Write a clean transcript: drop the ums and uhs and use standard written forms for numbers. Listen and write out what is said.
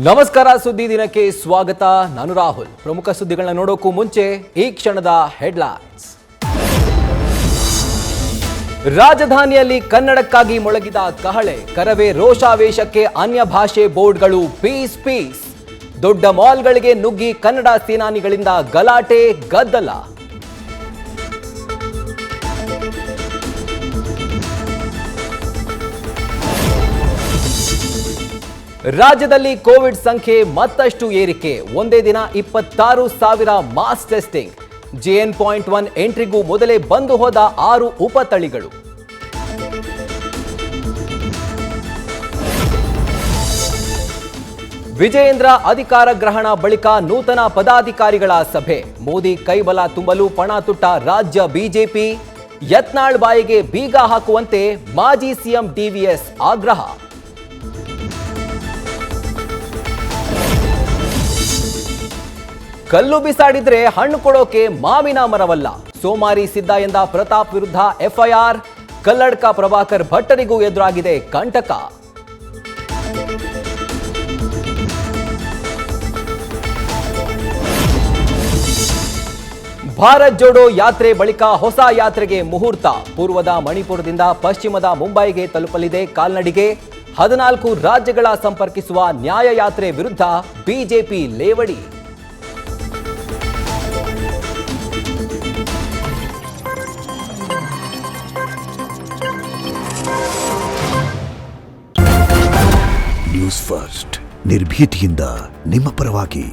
ನಮಸ್ಕಾರ, ಸುದ್ದಿ ದಿನಕ್ಕೆ ಸ್ವಾಗತ. ನಾನು ರಾಹುಲ್. ಪ್ರಮುಖ ಸುದ್ದಿಗಳನ್ನ ನೋಡೋಕ್ಕೂ ಮುಂಚೆ ಈ ಕ್ಷಣದ ಹೆಡ್ಲೈನ್ಸ್. ರಾಜಧಾನಿಯಲ್ಲಿ ಕನ್ನಡಕ್ಕಾಗಿ ಮೊಳಗಿದ ಕಹಳೆ, ಕರವೇ ರೋಷಾವೇಶಕ್ಕೆ ಅನ್ಯ ಭಾಷೆ ಬೋರ್ಡ್ಗಳು ಪೀಸ್ ಪೀಸ್. ದೊಡ್ಡ ಮಾಲ್ಗಳಿಗೆ ನುಗ್ಗಿ ಕನ್ನಡ ಸೇನಾನಿಗಳಿಂದ ಗಲಾಟೆ ಗದ್ದಲ. ರಾಜ್ಯದಲ್ಲಿ ಕೋವಿಡ್ ಸಂಖ್ಯೆ ಮತ್ತಷ್ಟು ಏರಿಕೆ. ಒಂದೇ ದಿನ 26,000 ಮಾಸ್ ಟೆಸ್ಟಿಂಗ್. JN.1 ಎಂಟ್ರಿಗೂ ಮೊದಲೇ ಬಂದು ಹೋದ 6 ಉಪತಳಿಗಳು. ವಿಜಯೇಂದ್ರ ಅಧಿಕಾರ ಗ್ರಹಣ ಬಳಿಕ ನೂತನ ಪದಾಧಿಕಾರಿಗಳ ಸಭೆ. ಮೋದಿ ಕೈಬಲ ತುಂಬಲು ಪಣ ತೊಟ್ಟ ರಾಜ್ಯ ಬಿಜೆಪಿ. ಯತ್ನಾಳ್ ಬಾಯಿಗೆ ಬೀಗ ಹಾಕುವಂತೆ ಮಾಜಿ ಸಿಎಂ DVS ಆಗ್ರಹ. ಕಲ್ಲು ಬಿಸಾಡಿದ್ರೆ ಹಣ್ಣು ಕೊಡೋಕೆ ಮಾವಿನ ಮರವಲ್ಲ. ಸೋಮಾರಿ ಸಿದ್ಧ ಎಂದ ಪ್ರತಾಪ್ ವಿರುದ್ಧ FIR. ಕಲ್ಲಡ್ಕ ಪ್ರಭಾಕರ್ ಭಟ್ಟರಿಗೂ ಎದುರಾಗಿದೆ ಕಂಟಕ. ಭಾರತ್ ಜೋಡೋ ಯಾತ್ರೆ ಬಳಿಕ ಹೊಸ ಯಾತ್ರೆಗೆ ಮುಹೂರ್ತ. ಪೂರ್ವದ ಮಣಿಪುರದಿಂದ ಪಶ್ಚಿಮದ ಮುಂಬೈಗೆ ತಲುಪಲಿದೆ ಕಾಲ್ನಡಿಗೆ. 14 ರಾಜ್ಯಗಳ ಸಂಪರ್ಕಿಸುವ ನ್ಯಾಯ ಯಾತ್ರೆ ವಿರುದ್ಧ ಬಿಜೆಪಿ ಲೇವಡಿ. ನ್ಯೂಸ್ ಫಸ್ಟ್, ನಿರ್ಭೀತಿಯಿಂದ ನಿಮ್ಮ ಪರವಾಗಿ.